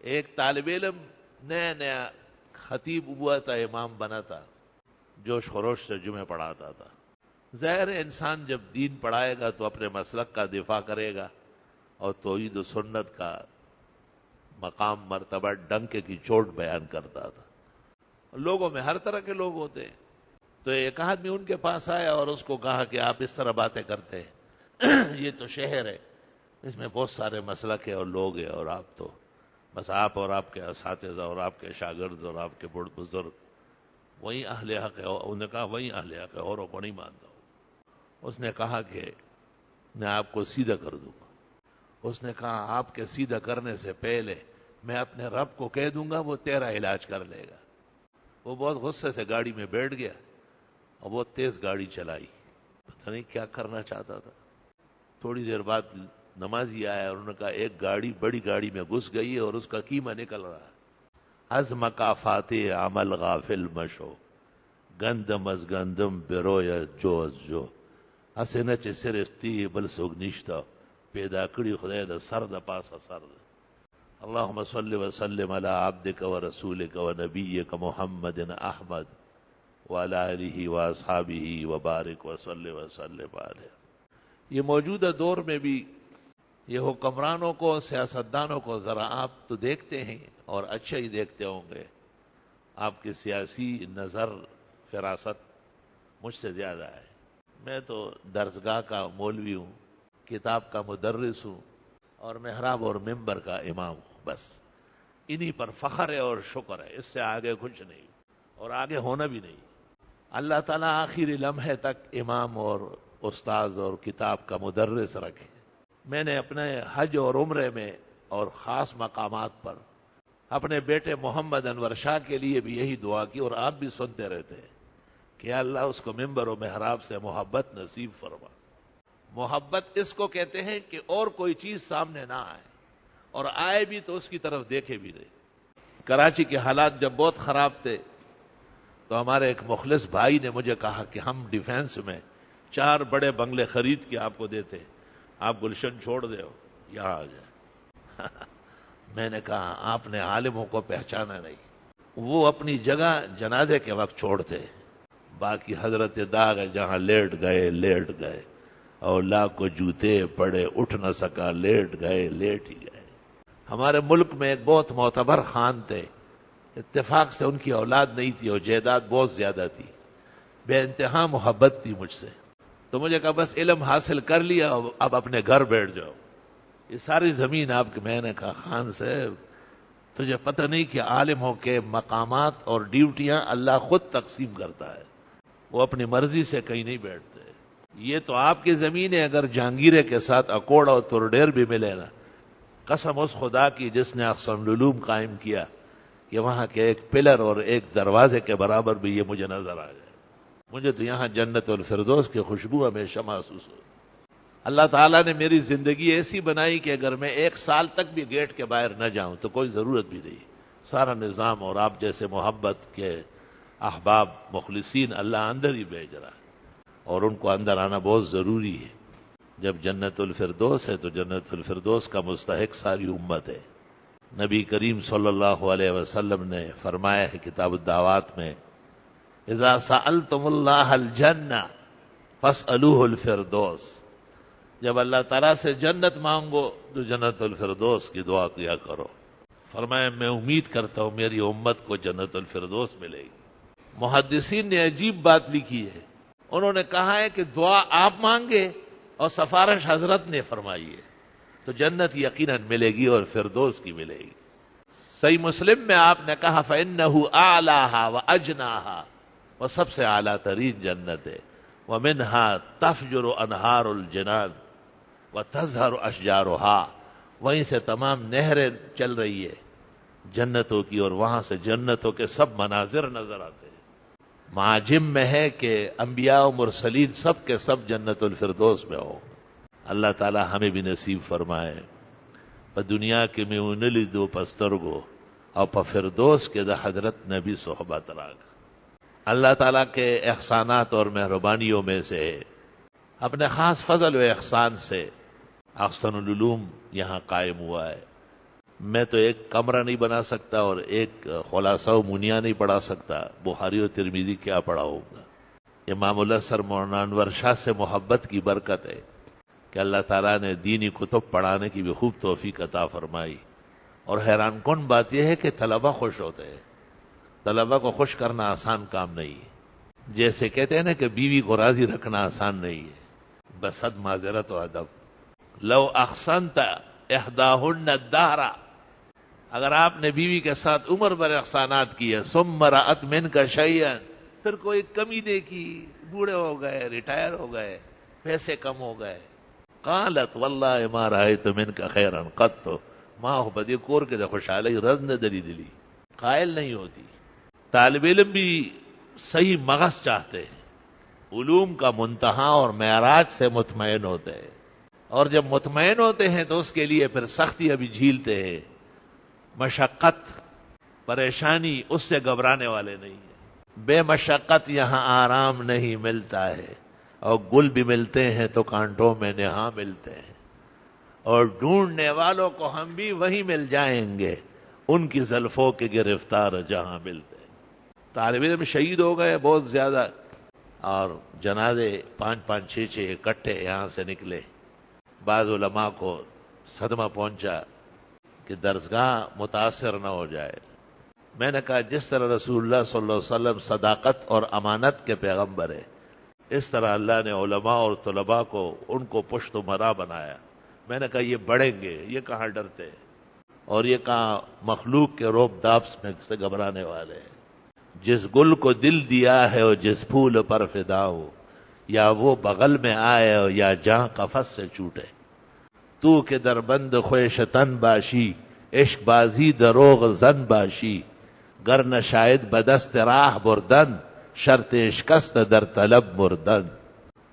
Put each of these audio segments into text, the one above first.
ایک طالب علم نیا نیا خطیب ہوا تھا، امام بنا تھا، جوش خروش سے جمعے پڑھاتا تھا۔ ظاہر انسان جب دین پڑھائے گا تو اپنے مسلک کا دفاع کرے گا، اور توحید و سنت کا مقام مرتبہ ڈنکے کی چوٹ بیان کرتا تھا۔ لوگوں میں ہر طرح کے لوگ ہوتے ہیں، تو ایک آدمی ان کے پاس آیا اور اس کو کہا کہ آپ اس طرح باتیں کرتے ہیں، یہ تو شہر ہے، اس میں بہت سارے مسلک ہیں اور لوگ ہیں، اور آپ تو بس آپ اور آپ کے اساتذہ اور آپ کے شاگرد اور آپ کے بڑے بزرگ وہی اہل حق ہے۔ انہوں نے کہا وہی اہل حق ہے، اوروں کو نہیں مانتا ہوں۔ اس نے کہا کہ میں آپ کو سیدھا کر دوں گا۔ اس نے کہا آپ کے سیدھا کرنے سے پہلے میں اپنے رب کو کہہ دوں گا، وہ تیرا علاج کر لے گا۔ وہ بہت غصے سے گاڑی میں بیٹھ گیا اور بہت تیز گاڑی چلائی، پتہ نہیں کیا کرنا چاہتا تھا۔ تھوڑی دیر بعد نمازی آیا اور انہوں نے کہا ایک گاڑی بڑی گاڑی میں گھس گئی ہے اور اس کا قیمہ نکل رہا ہے۔ از مکافات عمل غافل مشو، گندم از گندم برویا جو از جو، اسنه چې صرف تی بل څوک نشته، پیدا کړي خدای د سر د پاسه سر ده۔ اللهم صل وسلم على عبدك ورسولك ونبيك محمد احمد وعلى آله واصحابه وبارك وسلم وسلم عليه۔ یہ موجودہ دور میں بھی یہ حکمرانوں کو، سیاستدانوں کو ذرا آپ تو دیکھتے ہیں اور اچھا ہی دیکھتے ہوں گے، آپ کی سیاسی نظر فراست مجھ سے زیادہ ہے۔ میں تو درسگاہ کا مولوی ہوں، کتاب کا مدرس ہوں، اور محراب اور ممبر کا امام ہوں، بس انہی پر فخر ہے اور شکر ہے، اس سے آگے کچھ نہیں اور آگے ہونا بھی نہیں۔ اللہ تعالیٰ آخری لمحے تک امام اور استاذ اور کتاب کا مدرس رکھے۔ میں نے اپنے حج اور عمرے میں اور خاص مقامات پر اپنے بیٹے محمد انور شاہ کے لیے بھی یہی دعا کی، اور آپ بھی سنتے رہتے ہیں کہ یا اللہ اس کو ممبر و محراب سے محبت نصیب فرما۔ محبت اس کو کہتے ہیں کہ اور کوئی چیز سامنے نہ آئے، اور آئے بھی تو اس کی طرف دیکھے بھی نہیں۔ کراچی کے حالات جب بہت خراب تھے تو ہمارے ایک مخلص بھائی نے مجھے کہا کہ ہم ڈیفینس میں 4 بڑے بنگلے خرید کے آپ کو دیتے، آپ گلشن چھوڑ دے ہو یہاں آ جائے۔ میں نے کہا آپ نے عالموں کو پہچانا نہیں، وہ اپنی جگہ جنازے کے وقت چھوڑتے، باقی حضرت داغ ہے جہاں لیٹ گئے، اور لاکھ کو جوتے پڑے اٹھ نہ سکا، لیٹ ہی گئے۔ ہمارے ملک میں ایک بہت معتبر خان تھے، اتفاق سے ان کی اولاد نہیں تھی اور جائیداد بہت زیادہ تھی، بے انتہا محبت تھی مجھ سے، تو مجھے کہا بس علم حاصل کر لیا اب اپنے گھر بیٹھ جاؤ، یہ ساری زمین آپ کی۔ میں نے کہا خان صاحب تجھے پتہ نہیں کہ عالموں کے مقامات اور ڈیوٹیاں اللہ خود تقسیم کرتا ہے، وہ اپنی مرضی سے کہیں نہیں بیٹھتے۔ یہ تو آپ کی زمین ہے، اگر جہانگیرے کے ساتھ اکوڑ اور ترڈیر بھی ملے نا، قسم اس خدا کی جس نے احسن العلوم قائم کیا، کہ وہاں کے ایک پلر اور ایک دروازے کے برابر بھی یہ مجھے نظر آ جائے۔ مجھے تو یہاں جنت الفردوس کی خوشبو ہمیشہ محسوس ہو۔ اللہ تعالیٰ نے میری زندگی ایسی بنائی کہ اگر میں 1 سال تک بھی گیٹ کے باہر نہ جاؤں تو کوئی ضرورت بھی نہیں، سارا نظام اور آپ جیسے محبت کے احباب مخلصین اللہ اندر ہی بھیج رہا ہے، اور ان کو اندر آنا بہت ضروری ہے۔ جب جنت الفردوس ہے تو جنت الفردوس کا مستحق ساری امت ہے۔ نبی کریم صلی اللہ علیہ وسلم نے فرمایا ہے کتاب الدعوات میں، اذا سألتم اللہ الجنہ فاسألوہ الفردوس، جب اللہ تعالیٰ سے جنت مانگو تو جنت الفردوس کی دعا کیا کرو۔ فرمایا میں امید کرتا ہوں میری امت کو جنت الفردوس ملے گی۔ محدثین نے عجیب بات لکھی ہے، انہوں نے کہا ہے کہ دعا آپ مانگے اور سفارش حضرت نے فرمائی ہے تو جنت یقیناً ملے گی اور فردوس کی ملے گی۔ صحیح مسلم میں آپ نے کہا فَإِنَّهُ أَعْلَاهَا وَأَجْنَاهَا، وہ سب سے اعلیٰ ترین جنت ہے، وَمِنْهَا تَفْجُرُ أَنْهَارُ الْجِنَانِ وَتَظْهَرُ أَشْجَارُهَا، وہیں سے تمام نہریں چل رہی ہے جنتوں کی، اور وہاں سے جنتوں کے سب مناظر نظر آتے ہیں۔ معاجم میں ہے کہ انبیاء و مرسلین سب کے سب جنت الفردوس میں ہو۔ اللہ تعالی ہمیں بھی نصیب فرمائے۔ پا دنیا کے میں انلی دو پسترگو اور پا فردوس کے دا حضرت نبی صحبت راگ۔ اللہ تعالیٰ کے احسانات اور مہربانیوں میں سے اپنے خاص فضل و احسان سے احسن العلوم یہاں قائم ہوا ہے، میں تو ایک کمرہ نہیں بنا سکتا اور ایک خلاصہ و منیا نہیں پڑھا سکتا، بخاری و ترمذی کیا پڑھاؤں گا؟ امام الاسر مولانا انور شاہ سے محبت کی برکت ہے کہ اللہ تعالیٰ نے دینی کتب پڑھانے کی بھی خوب توفیق عطا فرمائی، اور حیران کن بات یہ ہے کہ طلبہ خوش ہوتے ہیں۔ طلبہ کو خوش کرنا آسان کام نہیں ہے، جیسے کہتے ہیں نا کہ بیوی کو راضی رکھنا آسان نہیں ہے، بس حد معذرت و ادب۔ لو احسنت احداہن الدہر، اگر آپ نے بیوی کے ساتھ عمر بھر احسانات کیے، ثم رأت منک شیئا، پھر کوئی کمی دیکھی، بوڑھے ہو گئے، ریٹائر ہو گئے، پیسے کم ہو گئے، قالت واللہ ما رأیت منک خیرا قط، ماں بدی کور کے خوشحالی رز نہ دلی دلی، قائل نہیں ہوتی۔ طالب علم بھی صحیح مغز چاہتے ہیں، علوم کا منتہا اور معراج سے مطمئن ہوتے ہیں، اور جب مطمئن ہوتے ہیں تو اس کے لیے پھر سختی ابھی جھیلتے ہیں، مشقت پریشانی اس سے گھبرانے والے نہیں ہیں۔ بے مشقت یہاں آرام نہیں ملتا ہے، اور گل بھی ملتے ہیں تو کانٹوں میں نہاں ملتے ہیں، اور ڈھونڈنے والوں کو ہم بھی وہیں مل جائیں گے، ان کی زلفوں کے گرفتار جہاں ملتے ہیں۔ طالب علم شہید ہو گئے بہت زیادہ، اور جنازے 5-5 6 اکٹھے یہاں سے نکلے۔ بعض علماء کو صدمہ پہنچا کہ درسگاہ متاثر نہ ہو جائے۔ میں نے کہا جس طرح رسول اللہ صلی اللہ علیہ وسلم صداقت اور امانت کے پیغمبر ہے، اس طرح اللہ نے علماء اور طلباء کو ان کو پشت و مرا بنایا۔ میں نے کہا یہ بڑھیں گے، یہ کہاں ڈرتے ہیں، اور یہ کہاں مخلوق کے روب داب میں سے گھبرانے والے ہیں۔ جس گل کو دل دیا ہے اور جس پھول پر فدا ہو، یا وہ بغل میں آئے اور یا جہاں قفس سے چوٹے، تو کہ در بند خویش تن باشی، عشق بازی دروغ زن باشی، گر نہ شاید بدست راہ بردن، شرط عشقست در طلب مردن۔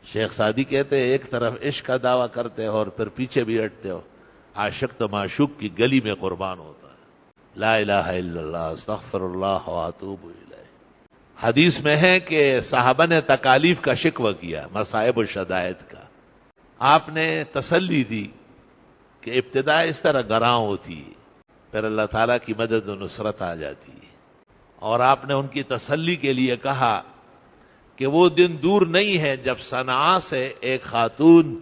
شیخ سعدی کہتے ہیں ایک طرف عشق کا دعویٰ کرتے ہو اور پھر پیچھے بھی ہٹتے ہو، عاشق تو معشوق کی گلی میں قربان ہوتا ہے۔ لا الہ الا اللہ، استغفر اللہ واتوب الیہ۔ حدیث میں ہے کہ صحابہ نے تکالیف کا شکوہ کیا، مصائب و شدائد کا، آپ نے تسلی دی کہ ابتدا اس طرح گراں ہوتی ہے، پھر اللہ تعالیٰ کی مدد و نصرت آ جاتی ہے، اور آپ نے ان کی تسلی کے لیے کہا کہ وہ دن دور نہیں ہے جب صنعاء سے ایک خاتون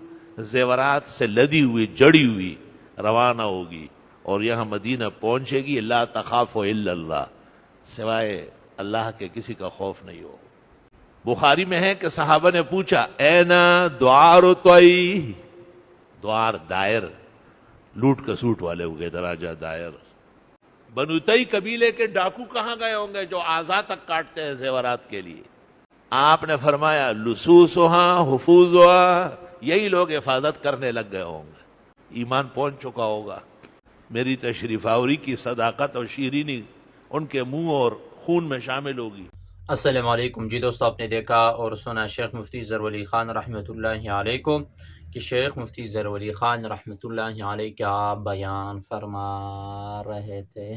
زیورات سے لدی ہوئی جڑی ہوئی روانہ ہوگی اور یہاں مدینہ پہنچے گی، لا تخاف الا اللہ، سوائے اللہ کے کسی کا خوف نہیں ہو۔ بخاری میں ہے کہ صحابہ نے پوچھا اینا دوار توئی، دوار دائر، لوٹ کسوٹ والے ہوگئے، دراجہ دائر، بنو تئی قبیلے کے ڈاکو کہاں گئے ہوں گے جو آزاد تک کاٹتے ہیں زیورات کے لیے؟ آپ نے فرمایا لصوصھا حفوظھا، یہی لوگ حفاظت کرنے لگ گئے ہوں گے، ایمان پہنچ چکا ہوگا۔ میری تشریف آوری کی صداقت اور شیرینی ان کے منہ اور خون میں شامل ہوگی۔ السلام علیکم جی دوستو، آپ نے دیکھا اور سنا شیخ مفتی ظہور ولی خان رحمۃ اللہ علیہ کو، کہ شیخ مفتی ظہور ولی خان رحمۃ اللہ علیہ کیا بیان فرما رہے تھے۔